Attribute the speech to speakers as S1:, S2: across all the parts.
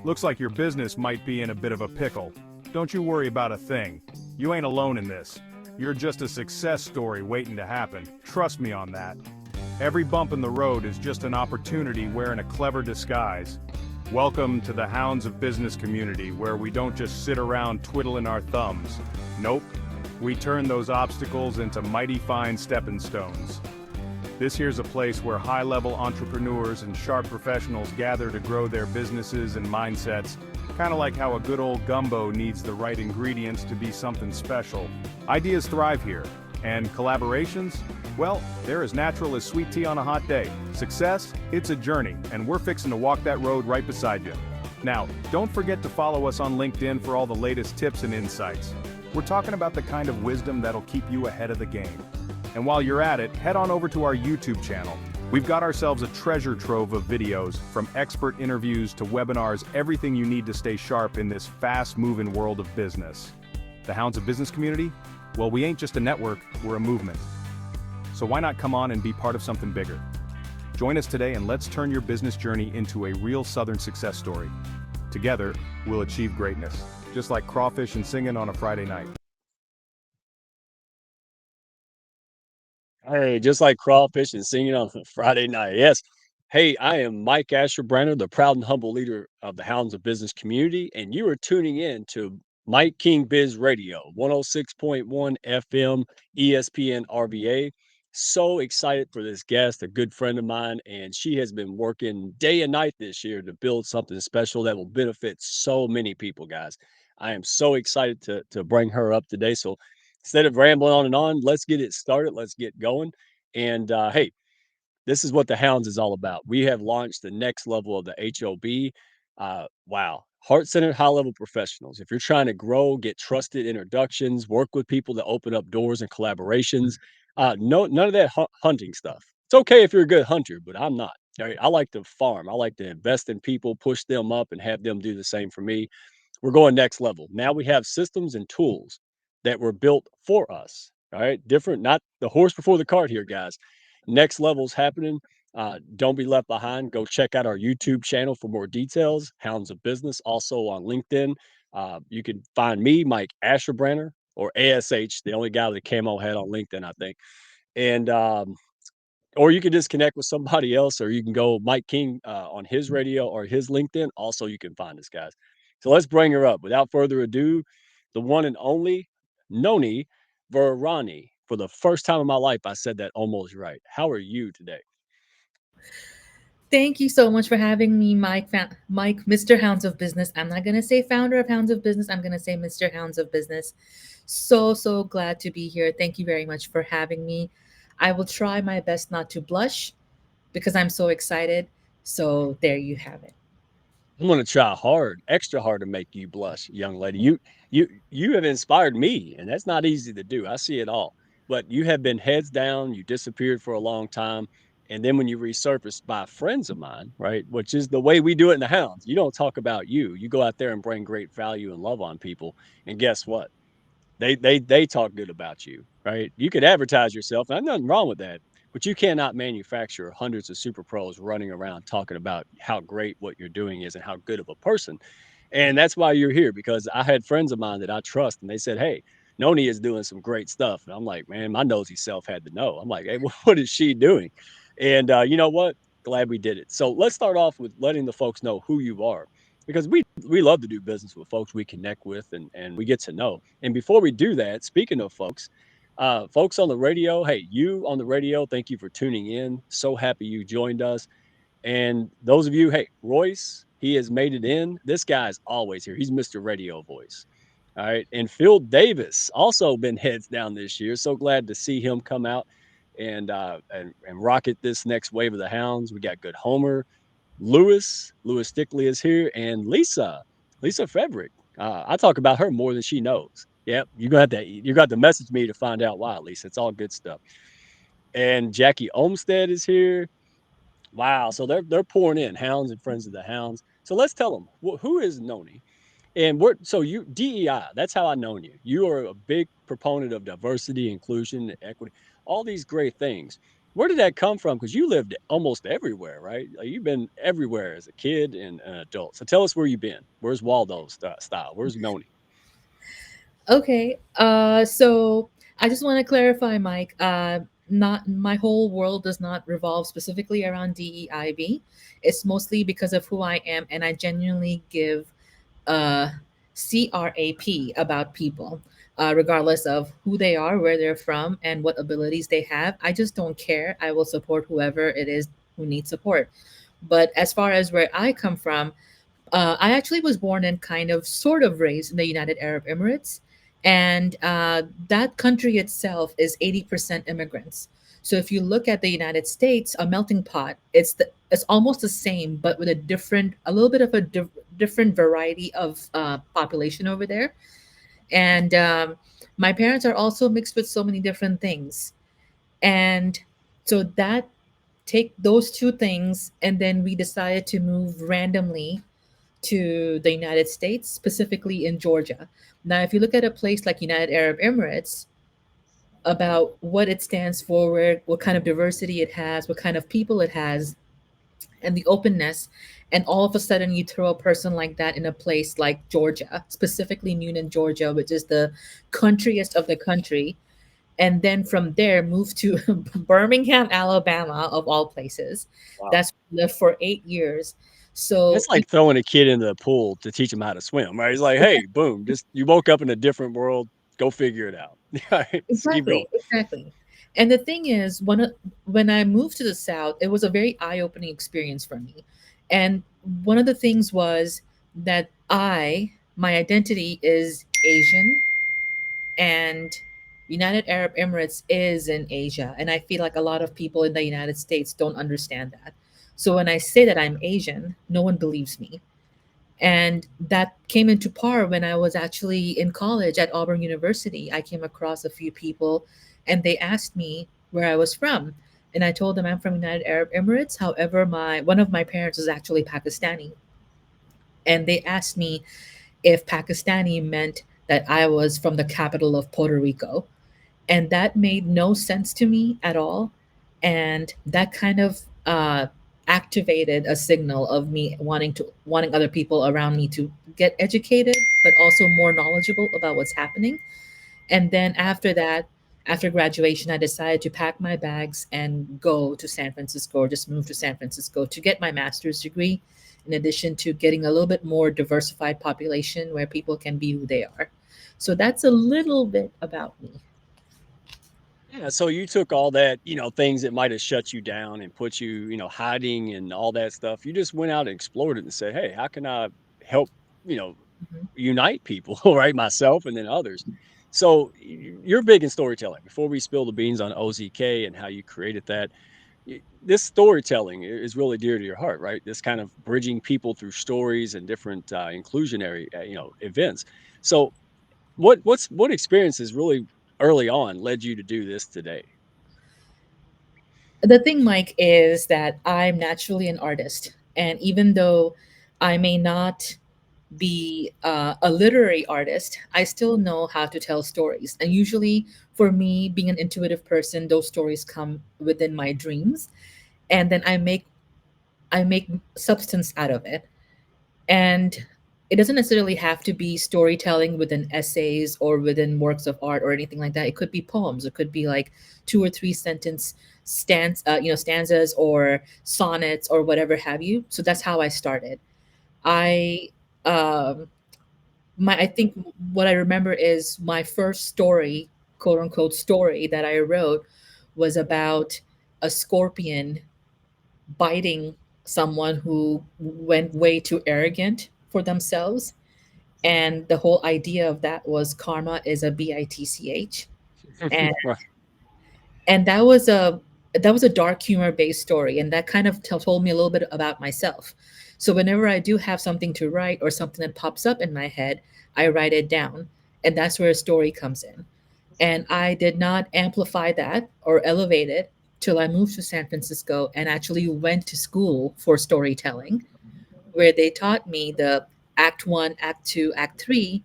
S1: Looks like your business might be in a bit of a pickle. Don't you worry about a thing. You ain't alone in this. You're just a success story waiting to happen. Trust me on that. Every bump in the road is just an opportunity wearing a clever disguise. Welcome to the Hounds of Business community, where we don't just sit around twiddling our thumbs. Nope. We turn those obstacles into mighty fine stepping stones. This here's a place where high-level entrepreneurs and sharp professionals gather to grow their businesses and mindsets, kind of like how a good old gumbo needs the right ingredients to be something special. Ideas thrive here, and collaborations? Well, they're as natural as sweet tea on a hot day. Success? It's a journey, and we're fixing to walk that road right beside you. Now, don't forget to follow us on LinkedIn for all the latest tips and insights. We're talking about the kind of wisdom that'll keep you ahead of the game. And while you're at it, head on over to our YouTube channel. We've got ourselves a treasure trove of videos, from expert interviews to webinars, everything you need to stay sharp in this fast-moving world of business. The Hounds of Business community? Well, we ain't just a network, we're a movement. So why not come on and be part of something bigger? Join us today and let's turn your business journey into a real Southern success story. Together, we'll achieve greatness, just like crawfish and singing on a Friday night.
S2: Hey, just like crawfish and singing on a Friday night. Yes. Hey, I am Mike Asher-Branner, the proud and humble leader of the Hounds of Business community, and you are tuning in to Mike King Biz Radio, 106.1 FM, ESPN RVA. So excited for this guest, a good friend of mine, and she has been working day and night this year to build something special that will benefit so many people, guys. I am so excited to bring her up today. So instead of rambling on, let's get it started. Let's get going. And hey, this is what the Hounds is all about. We have launched the next level of the HOB. Wow. Heart-centered, high-level professionals. If you're trying to grow, get trusted introductions, work with people that open up doors and collaborations, no, none of that hunting stuff. It's okay if you're a good hunter, but I'm not. All right. I like to farm. I like to invest in people, push them up, and have them do the same for me. We're going next level. Now we have systems and tools that were built for us. All right. Different, not the horse before the cart here, guys. Next level's happening. Don't be left behind. Go check out our YouTube channel for more details. Hounds of Business, also on LinkedIn. You can find me, Mike Asher-Branner, or ASH, the only guy with a camo hat on LinkedIn, I think. And or you can just connect with somebody else, or you can go Mike King on his radio or his LinkedIn. Also, you can find us, guys. So let's bring her up. Without further ado, the one and only Noni Virani. For the first time in my life, I said that almost right. How are you today?
S3: Thank you so much for having me, Mike. Mike, Mr. Hounds of Business. I'm not going to say founder of Hounds of Business. I'm going to say Mr. Hounds of Business. So glad to be here. Thank you very much for having me. I will try my best not to blush because I'm so excited. So there you have it.
S2: I'm going to try hard, extra hard to make you blush, young lady. You have inspired me, and that's not easy to do. I see it all. But you have been heads down, you disappeared for a long time, and then when you resurfaced by friends of mine, right, which is the way we do it in the Hounds. You don't talk about you. You go out there and bring great value and love on people. And guess what? They talk good about you, right? You could advertise yourself. There's nothing wrong with that, but you cannot manufacture hundreds of super pros running around talking about how great what you're doing is and how good of a person. And that's why you're here, because I had friends of mine that I trust, and they said, "Hey, Noni is doing some great stuff." And I'm like, "Man, my nosy self had to know." I'm like, "Hey, what is she doing?" And you know what? Glad we did it. So let's start off with letting the folks know who you are, because we love to do business with folks we connect with and we get to know. And before we do that, speaking of folks, folks on the radio, hey, you on the radio, thank you for tuning in. So happy you joined us. And those of you, hey, Royce, he has made it in. This guy's always here. He's Mr. Radio Voice. All right. And Phil Davis also been heads down this year. So glad to see him come out and rocket this next wave of the Hounds. We got good Homer. Lewis Stickley is here, and Lisa Frederick. I talk about her more than she knows. Yep, you got to message me to find out why, Lisa. It's all good stuff. And Jackie Olmstead is here. Wow, so they're pouring in Hounds and friends of the Hounds. So let's tell them who is Noni, and you DEI. That's how I known you. You are a big proponent of diversity, inclusion, equity, all these great things. Where did that come from? Because you lived almost everywhere, right? Like, you've been everywhere as a kid and an adult. So tell us where you've been. Where's Waldo style? Where's Noni?
S3: Okay. So I just want to clarify, Mike. Not my whole world does not revolve specifically around DEIB. It's mostly because of who I am, and I genuinely give uh, CRAP about people, regardless of who they are, where they're from, and what abilities they have. I just don't care. I will support whoever it is who needs support. But as far as where I come from, I actually was born and kind of sort of raised in the United Arab Emirates. And that country itself is 80% immigrants. So if you look at the United States, a melting pot, it's almost the same, but with a little bit of a different variety of population over there. And my parents are also mixed with so many different things. And so that take those two things, and then we decided to move randomly to the United States, specifically in Georgia. Now, if you look at a place like United Arab Emirates, about what it stands for, what kind of diversity it has, what kind of people it has, and the openness, and all of a sudden you throw a person like that in a place like Georgia, specifically Newnan, Georgia, which is the countryest of the country, and then from there move to Birmingham, Alabama, of all places.
S2: Wow.
S3: That's where I lived for 8 years. So
S2: It's like throwing a kid into the pool to teach him how to swim, right? It's like, hey, boom, just you woke up in a different world. Go figure it out. Right? Just keep going.
S3: exactly, exactly. And the thing is, when I moved to the South, it was a very eye-opening experience for me. And one of the things was that my identity is Asian, and United Arab Emirates is in Asia. And I feel like a lot of people in the United States don't understand that. So when I say that I'm Asian, no one believes me. And that came into par when I was actually in college at Auburn University. I came across a few people and they asked me where I was from. And I told them I'm from United Arab Emirates. However, my one of my parents is actually Pakistani. And they asked me if Pakistani meant that I was from the capital of Puerto Rico. And that made no sense to me at all. And that kind of activated a signal of me wanting other people around me to get educated, but also more knowledgeable about what's happening. And then after that, after graduation, I decided to pack my bags and go to San Francisco, or just move to San Francisco to get my master's degree, in addition to getting a little bit more diversified population where people can be who they are. So that's a little bit about me.
S2: Yeah, so you took all that, things that might have shut you down and put you, hiding and all that stuff. You just went out and explored it and said, "Hey, how can I help, you know,
S3: Mhm.
S2: unite people, right? Myself and then others." So you're big in storytelling. Before we spill the beans on OZK and how you created that, this storytelling is really dear to your heart, right? This kind of bridging people through stories and different inclusionary, events. So what experiences really early on led you to do this today?
S3: The thing, Mike, is that I'm naturally an artist. And even though I may not be a literary artist, I still know how to tell stories. And usually, for me, being an intuitive person, those stories come within my dreams. And then I make substance out of it. And it doesn't necessarily have to be storytelling within essays or within works of art or anything like that. It could be poems. It could be like two or three sentence stanzas or sonnets or whatever have you. So that's how I started. I um, I think what I remember is my first story, quote unquote story that I wrote, was about a scorpion biting someone who went way too arrogant for themselves. And the whole idea of that was karma is a bitch. And
S2: Right.
S3: and that was a dark humor based story, and that kind of told me a little bit about myself. So whenever I do have something to write or something that pops up in my head, I write it down, and that's where a story comes in. And I did not amplify that or elevate it till I moved to San Francisco and actually went to school for storytelling, where they taught me the act 1, act 2, act 3,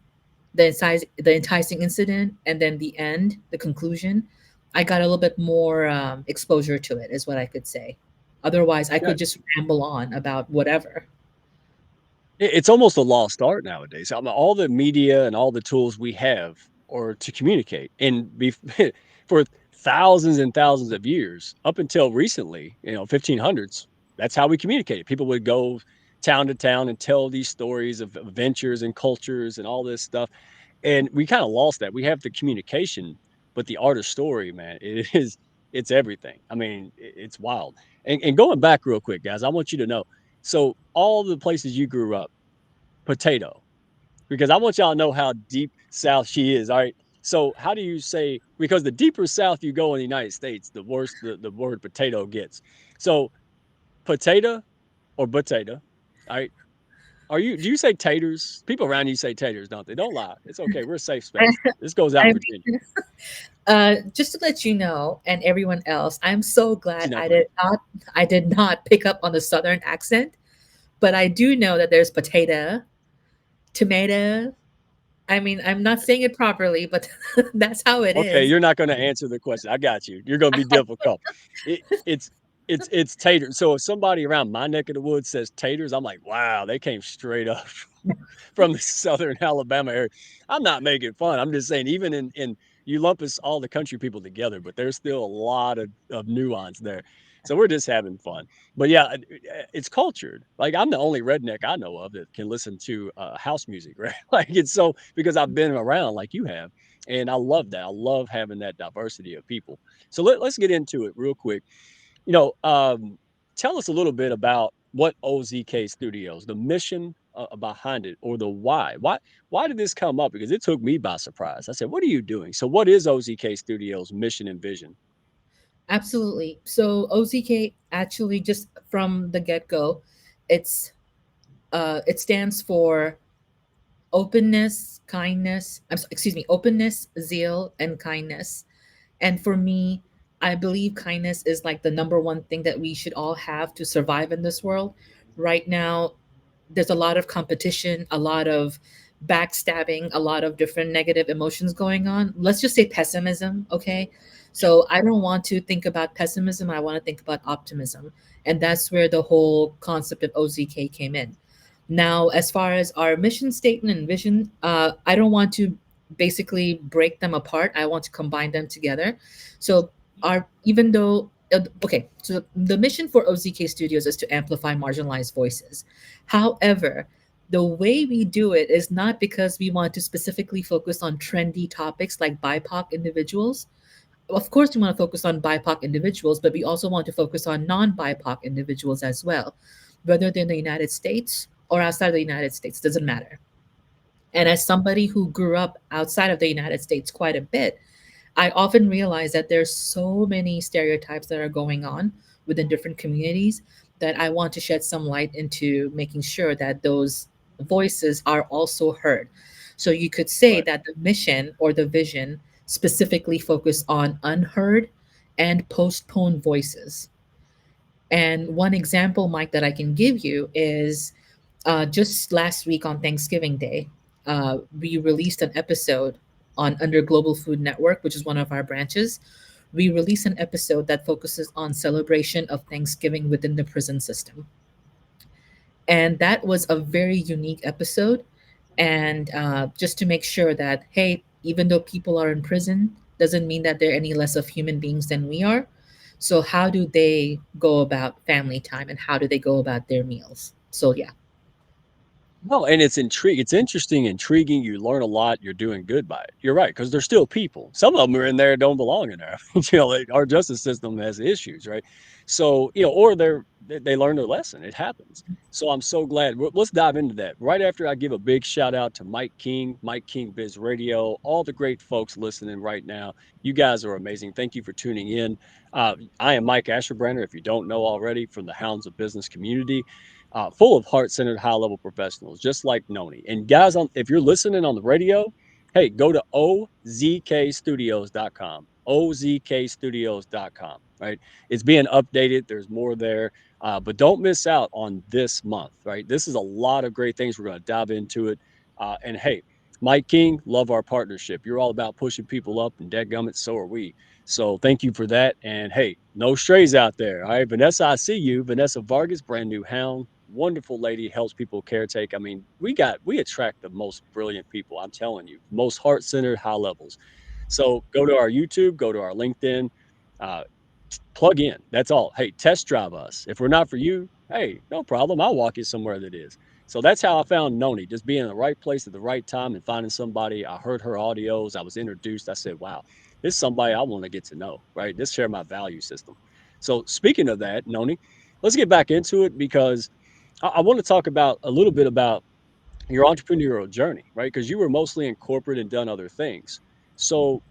S3: the enticing incident, and then the end, the conclusion. I got a little bit more exposure to it, is what I could say. Otherwise, I
S2: Yeah,
S3: could just ramble on about whatever.
S2: it's almost a lost art nowadays. I mean, all the media and all the tools we have are to communicate, and for thousands and thousands of years, up until recently, 1500s, that's how we communicated. People would go town to town and tell these stories of adventures and cultures and all this stuff. And we kind of lost that. We have the communication, but the art of story, man, it's everything. I mean, it's wild. And going back real quick, guys, I want you to know. So all the places you grew up, potato, because I want y'all to know how deep south she is. All right. So how do you say, because the deeper south you go in the United States, the worse the word potato gets. So potato or potato. All right. Do you say taters? People around you say taters, don't they? Don't lie. It's okay. We're a safe space. This goes out in
S3: I'm
S2: Virginia.
S3: just to let you know, and everyone else, I'm so glad
S2: She's not playing.
S3: I did not pick up on the southern accent, but I do know that there's potato, tomato. I mean, I'm not saying it properly, but that's how it
S2: Okay,
S3: is.
S2: you're not gonna answer the question. I got you. You're gonna be difficult. It it's taters. So if somebody around my neck of the woods says taters, I'm like, wow, they came straight up from the southern Alabama area. I'm not making fun. I'm just saying, even in you lump us all the country people together, but there's still a lot of nuance there. So we're just having fun. But yeah, it's cultured. Like I'm the only redneck I know of that can listen to house music, right? Like it's so because I've been around like you have. And I love that. I love having that diversity of people. So let's get into it real quick. You know, tell us a little bit about what OZK Studios, the mission behind it, or the why. Why did this come up? Because it took me by surprise. I said, "What are you doing?" So, what is OZK Studios' mission and vision?
S3: Absolutely. So OZK actually just from the get-go, it's it stands for openness, kindness. Excuse me, openness, zeal, and kindness. And for me, I believe kindness is like the number one thing that we should all have to survive in this world. Right now, there's a lot of competition, a lot of backstabbing, a lot of different negative emotions going on. Let's just say pessimism, okay?
S2: Yeah.
S3: So I don't want to think about pessimism, I want to think about optimism. And that's where the whole concept of OZK came in. Now, as far as our mission statement and vision, I don't want to basically break them apart. I want to combine them together. So, our even though okay, so the mission for OZK Studios is to amplify marginalized voices. However, the way we do it is not because we want to specifically focus on trendy topics like BIPOC individuals. Of course, we want to focus on BIPOC individuals, but we also want to focus on non BIPOC individuals as well, whether they're in the United States or outside of the United States, doesn't matter. And as somebody who grew up outside of the United States quite a bit, I often realize that there's so many stereotypes that are going on within different communities that I want to shed some light into making sure that those voices are also heard. So you could say
S2: Right.
S3: that the mission or the vision specifically focus on unheard and postponed voices. And one example, Mike, that I can give you is just last week on Thanksgiving Day, we released an episode on under Global Food Network, which is one of our branches. We released an episode that focuses on celebration of Thanksgiving within the prison system. And that was a very unique episode. And just to make sure that, hey, even though people are in prison, doesn't mean that they're any less of human beings than we are. So, how do they go about family time and how do they go about their meals? So, yeah.
S2: No, and it's interesting, intriguing. You learn a lot. You're doing good by it. You're right, because they're still people. Some of them are in there don't belong in there. Our justice system has issues, right? So, or they learn their lesson. It happens. So I'm so glad. Let's dive into that right after I give a big shout out to Mike King Biz Radio, all the great folks listening right now. You guys are amazing. Thank you for tuning in. I am Mike Asherbrander, if you don't know already, from the Hounds of Business community, full of heart-centered, high-level professionals, just like Noni. And guys, if you're listening on the radio, hey, go to ozkstudios.com. ozkstudios.com. Right? It's being updated. There's more there, but don't miss out on this month. Right? This is a lot of great things. We're going to dive into it. And hey, Mike King, love our partnership. You're all about pushing people up, and dadgummit, so are we. So thank you for that. And hey, no strays out there. All right, Vanessa, I see you. Vanessa Vargas, brand new hound, wonderful lady, helps people caretake. I mean, we attract the most brilliant people. I'm telling you, most heart centered, high levels. So go to our YouTube, go to our LinkedIn, uh, plug in. That's all. Hey, test drive us. If we're not for you, hey, no problem. I'll walk you somewhere that is. So that's how I found Noni, just being in the right place at the right time and finding somebody. I heard her audios. I was introduced. I said, wow, this is somebody I want to get to know, right? This share my value system. So speaking of that, Noni, let's get back into it because I want to talk about a little bit about your entrepreneurial journey, right? Because you were mostly in corporate and done other things. So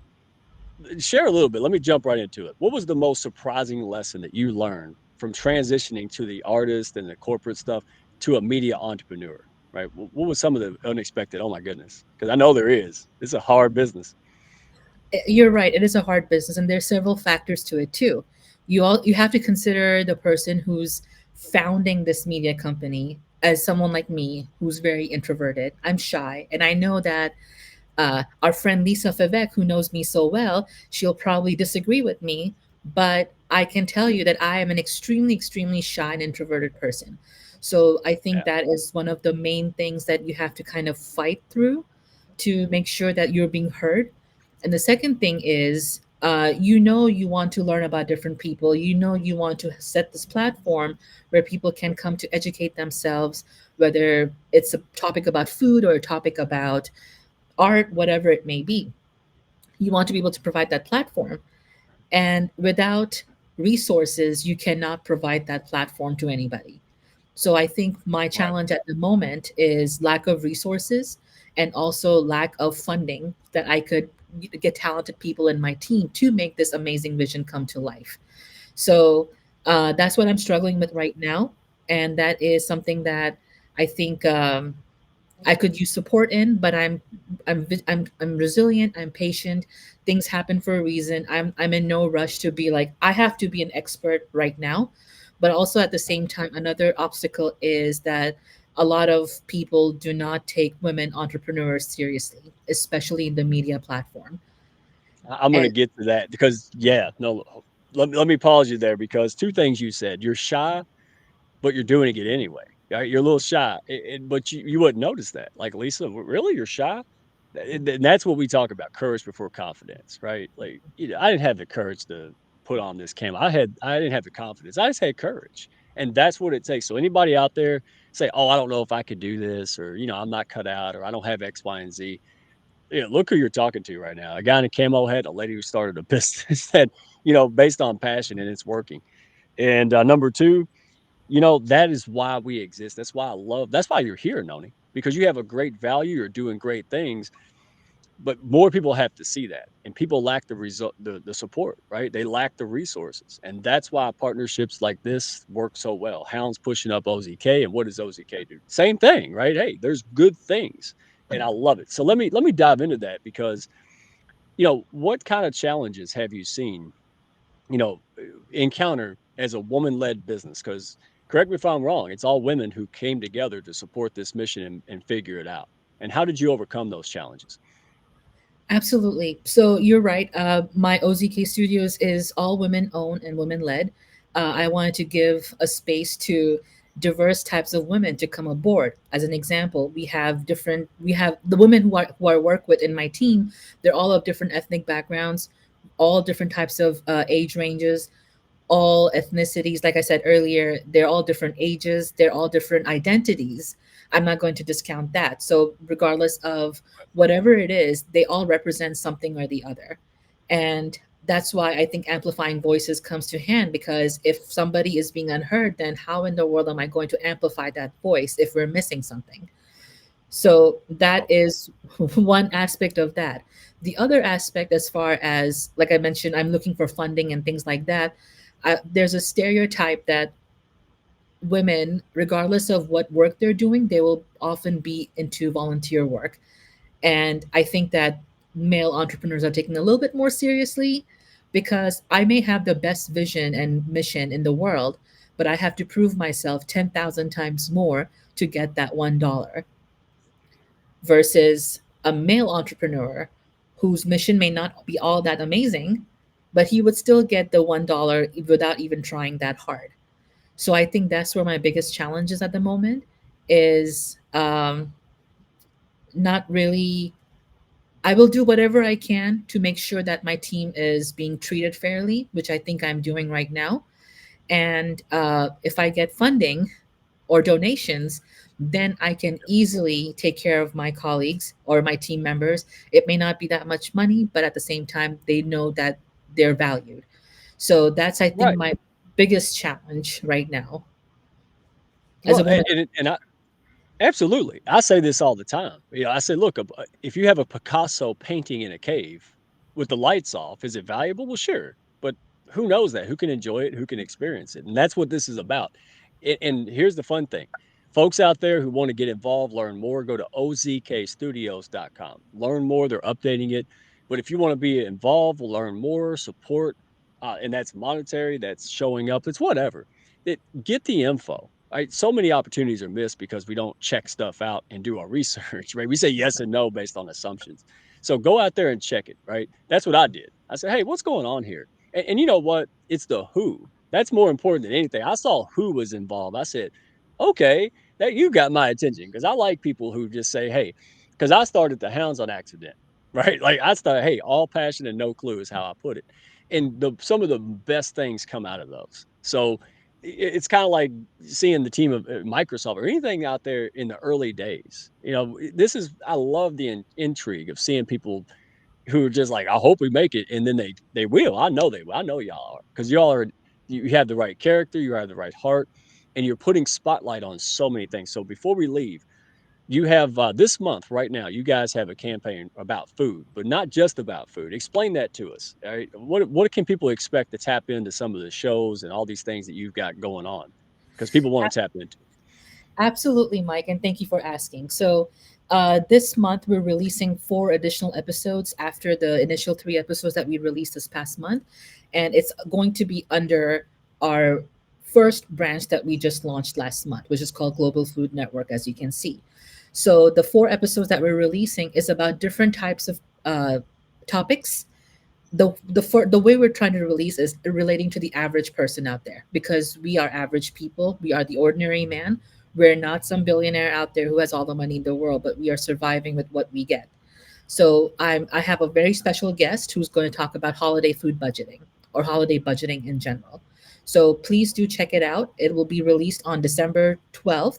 S2: share a little bit. Let me jump right into it. What was the most surprising lesson that you learned from transitioning to the artist and the corporate stuff to a media entrepreneur? Right. What was some of the unexpected? Oh my goodness, because I know there is. It's a hard business.
S3: You're right. It is a hard business, and there's several factors to it too. You have to consider the person who's founding this media company as someone like me who's very introverted. I'm shy, and I know that our friend Lisa Favec, who knows me so well, she'll probably disagree with me, but I can tell you that I am an extremely, extremely shy and introverted person. So I think
S2: Yeah.
S3: that is one of the main things that you have to kind of fight through to make sure that you're being heard. And the second thing is, you want to learn about different people. You want to set this platform where people can come to educate themselves, whether it's a topic about food or a topic about art, whatever it may be. You want to be able to provide that platform. And without resources, you cannot provide that platform to anybody. So I think my
S2: Right.
S3: challenge at the moment is lack of resources and also lack of funding that I could get talented people in my team to make this amazing vision come to life. So that's what I'm struggling with right now. And that is something that I think I could use support in, but I'm resilient. I'm patient. Things happen for a reason. I'm in no rush to be like I have to be an expert right now, but also at the same time, another obstacle is that a lot of people do not take women entrepreneurs seriously, especially in the media platform.
S2: I'm going
S3: And
S2: to get to that because, yeah, no, let me pause you there because two things you said. You're shy, but you're doing it anyway. Right? You're a little shy, but you wouldn't notice that. Like, Lisa, really? You're shy? And that's what we talk about, courage before confidence, right? Like, I didn't have the courage to put on this camera. I didn't have the confidence. I just had courage. And that's what it takes. So anybody out there say, "Oh, I don't know if I could do this," or, I'm not cut out, or I don't have X, Y, and Z. Yeah, look who you're talking to right now. A guy in a camo hat, a lady who started a business that, based on passion, and it's working. And number two, that is why we exist. That's why you're here, Noni, because you have a great value. You're doing great things, but more people have to see that. And people lack the result, the support, right? They lack the resources. And that's why partnerships like this work so well. Hound's pushing up OZK. And what does OZK do? Same thing, right? Hey, there's good things. And I love it. So let me dive into that because, what kind of challenges have you seen you know, encounter as a woman-led business? Because correct me if I'm wrong, it's all women who came together to support this mission and figure it out. And how did you overcome those challenges?
S3: absolutely. So you're right. My OZK Studios is all women owned and women led. I wanted to give a space to diverse types of women to come aboard. As an example, we have the women who I work with in my team. They're all of different ethnic backgrounds, all different types of age ranges, all ethnicities. Like I said earlier, they're all different ages, they're all different identities. I'm not going to discount that. So, regardless of whatever it is, they all represent something or the other. And that's why I think amplifying voices comes to hand because if somebody is being unheard, then how in the world am I going to amplify that voice if we're missing something? So that
S2: Oh,
S3: is one aspect of that. The other aspect, as far as, like I mentioned, I'm looking for funding and things like that. There's a stereotype that women, regardless of what work they're doing, they will often be into volunteer work. And I think that male entrepreneurs are taking it a little bit more seriously because I may have the best vision and mission in the world, but I have to prove myself 10,000 times more to get that $1 versus a male entrepreneur whose mission may not be all that amazing, but he would still get the $1 without even trying that hard. So I think that's where my biggest challenge is at the moment is not really. I will do whatever I can to make sure that my team is being treated fairly, which I think I'm doing right now. And if I get funding or donations, then I can easily take care of my colleagues or my team members. It may not be that much money, but at the same time, they know that they're valued. So that's, I think,
S2: Right.
S3: my biggest challenge right now as
S2: Well,
S3: a woman.
S2: and I absolutely. I say this all the time. I say, look, if you have a Picasso painting in a cave with the lights off, is it valuable? Well, sure. But who knows that? Who can enjoy it? Who can experience it? And that's what this is about. And here's the fun thing. Folks out there who want to get involved, learn more, go to ozkstudios.com. Learn more. They're updating it. But if you want to be involved, learn more, support, and that's monetary, that's showing up, it's whatever. Get the info. Right? So many opportunities are missed because we don't check stuff out and do our research, right? We say yes and no based on assumptions. So go out there and check it, right? That's what I did. I said, hey, what's going on here? And you know what? It's the who. That's more important than anything. I saw who was involved. I said, okay, that you got my attention because I like people who just say, hey, because I started the Hounds on accident, right? Like I started, hey, all passion and no clue is how I put it. And some of the best things come out of those. So it's kind of like seeing the team of Microsoft or anything out there in the early days. This is I love the intrigue of seeing people who are just like, I hope we make it, and then they will. I know they will. I know y'all are because y'all are. You have the right character, you have the right heart, and you're putting spotlight on so many things. So before we leave, you have this month right now. You guys have a campaign about food, but not just about food. Explain that to us. All right? What can people expect to tap into some of the shows and all these things that you've got going on? Because people want to tap into.
S3: Absolutely, Mike, and thank you for asking. So, this month we're releasing 4 additional episodes after the initial 3 episodes that we released this past month, and it's going to be under our first branch that we just launched last month, which is called Global Food Network, as you can see. So, the 4 episodes that we're releasing is about different types of topics. The way we're trying to release is relating to the average person out there because we are average people. We are the ordinary man. We're not some billionaire out there who has all the money in the world, but we are surviving with what we get. So I have a very special guest who's going to talk about holiday food budgeting or holiday budgeting in general. So please do check it out. It will be released on December 12th.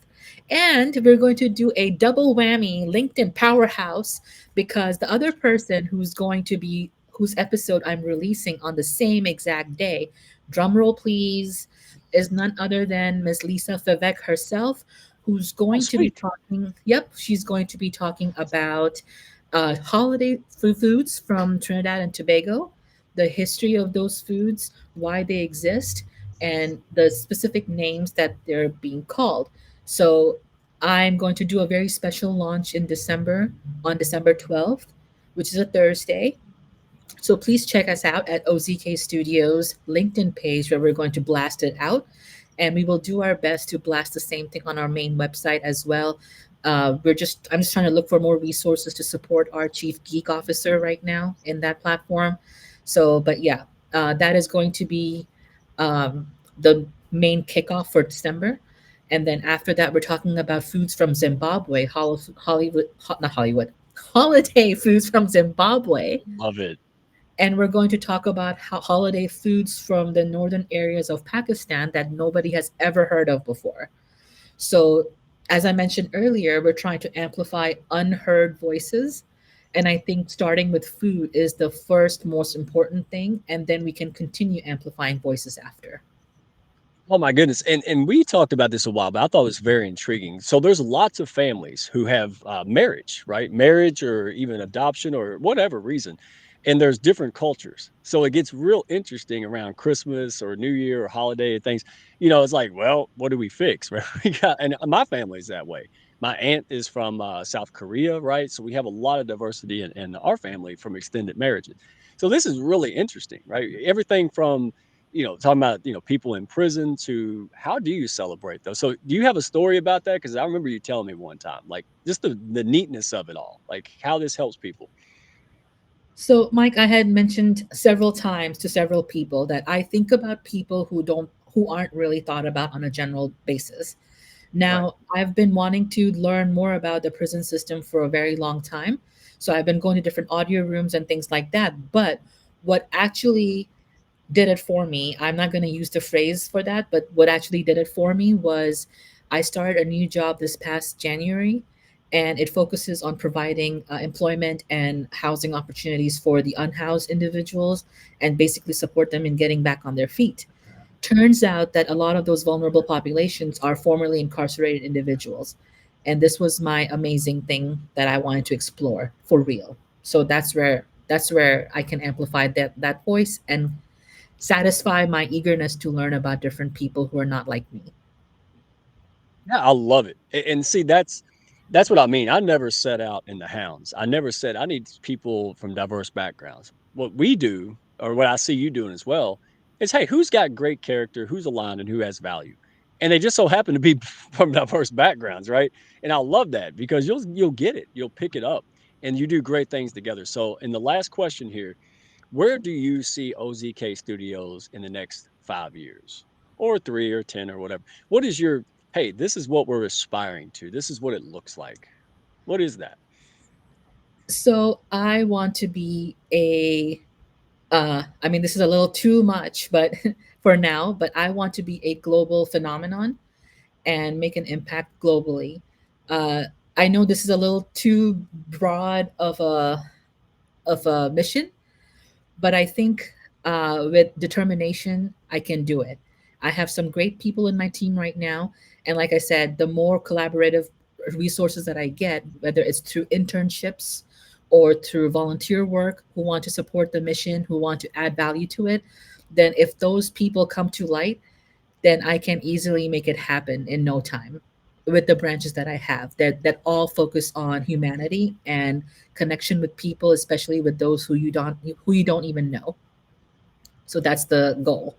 S3: And we're going to do a double whammy LinkedIn powerhouse because the other person who's going to be whose episode I'm releasing on the same exact day, drumroll please, is none other than Ms. Lisa Vivek herself, who's
S2: Oh,
S3: going to be
S2: sweet.
S3: talking. Yep, she's going to be talking about holiday foods from Trinidad and Tobago, the history of those foods, why they exist, and the specific names that they're being called. So I'm going to do a very special launch in December on December 12th, which is a Thursday. So please check us out at OZK Studios LinkedIn page where we're going to blast it out. And we will do our best to blast the same thing on our main website as well. I'm just trying to look for more resources to support our chief geek officer right now in that platform. So, but yeah, that is going to be the main kickoff for December. And then after that, we're talking about foods from Zimbabwe, not Hollywood, holiday foods from Zimbabwe,
S2: Love it.
S3: and we're going to talk about holiday foods from the northern areas of Pakistan that nobody has ever heard of before. So, as I mentioned earlier, we're trying to amplify unheard voices. And I think starting with food is the first most important thing. And then we can continue amplifying voices after.
S2: Oh my goodness. And we talked about this a while, but I thought it was very intriguing. So there's lots of families who have marriage, right? Marriage or even adoption or whatever reason. And there's different cultures. So it gets real interesting around Christmas or New Year or holiday and things. It's like, well, what do we fix? Right? And my family's that way. My aunt is from South Korea, right? So we have a lot of diversity in our family from extended marriages. So this is really interesting, right? Everything from talking about, people in prison to how do you celebrate those? So do you have a story about that? Because I remember you telling me one time, like just the neatness of it all, like how this helps people.
S3: So, Mike, I had mentioned several times to several people that I think about people who aren't really thought about on a general basis.
S2: Right.
S3: Now, I've been wanting to learn more about the prison system for a very long time. So I've been going to different audio rooms and things like that. But what actually did it for me, I'm not going to use the phrase for that, but what actually did it for me was I started a new job this past January, and it focuses on providing employment and housing opportunities for the unhoused individuals and basically support them in getting back on their feet. Turns out that a lot of those vulnerable populations are formerly incarcerated individuals. And this was my amazing thing that I wanted to explore for real. So that's where I can amplify that voice and satisfy my eagerness to learn about different people who are not like me.
S2: Yeah, I love it. And see, that's what I mean. I never set out in the hounds. I never said I need people from diverse backgrounds. What we do, or what I see you doing as well, is hey, who's got great character, who's aligned, and who has value? And they just so happen to be from diverse backgrounds, right? And I love that because you'll get it, you'll pick it up, and you do great things together. So, in the last question here, where do you see OZK Studios in the next 5 years, or 3, or 10, or whatever? What is your hey, this is what we're aspiring to. This is what it looks like. What is that?
S3: So I want to be I mean, this is a little too much, but for now, but I want to be a global phenomenon and make an impact globally. Uh, I know this is a little too broad of a mission, but I think with determination, I can do it. I have some great people in my team right now. And like I said, the more collaborative resources that I get, whether it's through internships or through volunteer work, who want to support the mission, who want to add value to it, then if those people come to light, then I can easily make it happen in no time with the branches that I have that all focus on humanity and connection with people, especially with those who you don't even know. So that's the goal.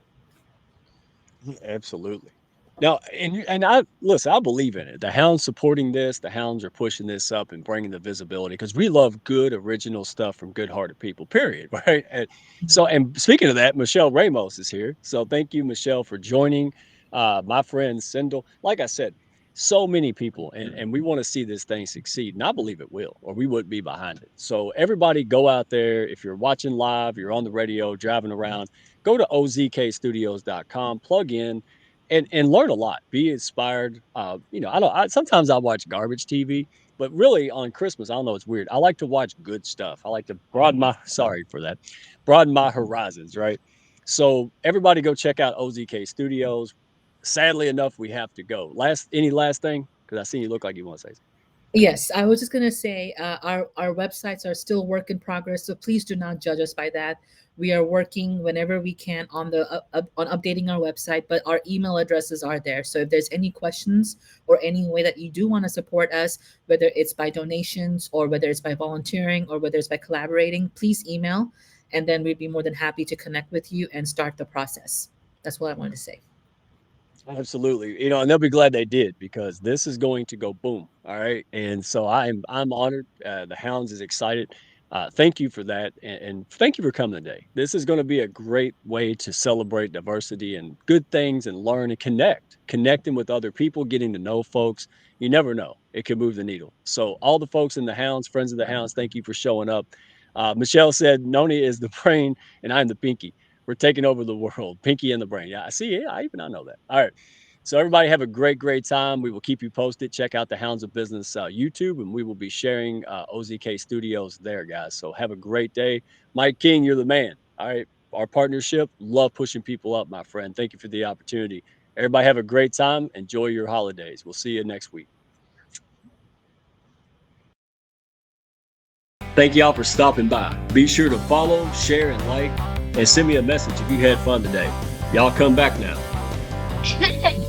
S2: Absolutely. Now, and I listen, I believe in it. The hounds supporting this, the hounds are pushing this up and bringing the visibility because we love good original stuff from good-hearted people. Period. Right. And so, and speaking of that, Michelle Ramos is here. So thank you, Michelle, for joining. My friend Sindel. Like I said, so many people, and we want to see this thing succeed, and I believe it will, or we wouldn't be behind it. So everybody, go out there. If you're watching live, you're on the radio, driving around, go to ozkstudios.com, plug in and learn a lot, be inspired. Sometimes I watch garbage TV, but really on Christmas, I don't know, it's weird, I like to watch good stuff. I like to broaden my sorry for that, broaden my horizons, right? So everybody go check out OZK Studios. Sadly enough, we have to go. Last thing, because I see you look like you want to say something.
S3: Yes, I was just gonna say our websites are still work in progress, so please do not judge us by that. We are working whenever we can on on updating our website, but our email addresses are there. So if there's any questions or any way that you do want to support us, whether it's by donations or whether it's by volunteering or whether it's by collaborating, please email, and then we'd be more than happy to connect with you and start the process. That's what I wanted to say.
S2: Absolutely. And they'll be glad they did because this is going to go boom. All right. And so I'm honored. The Hounds is excited. Thank you for that. And thank you for coming today. This is going to be a great way to celebrate diversity and good things and learn and connecting with other people, getting to know folks. You never know. It can move the needle. So all the folks in the Hounds, friends of the Hounds, thank you for showing up. Michelle said, Noni is the brain and I'm the pinky. We're taking over the world. Pinky and the brain. Yeah, I see. Yeah, I know that. All right. So everybody have a great time. We will keep you posted. Check out the Hounds of Business YouTube, and we will be sharing OZK Studios there, guys. So have a great day. Mike King, you're the man. All right. Our partnership, love pushing people up, my friend. Thank you for the opportunity. Everybody have a great time. Enjoy your holidays. We'll see you next week. Thank y'all for stopping by. Be sure to follow, share, and like, and send me a message if you had fun today. Y'all come back now.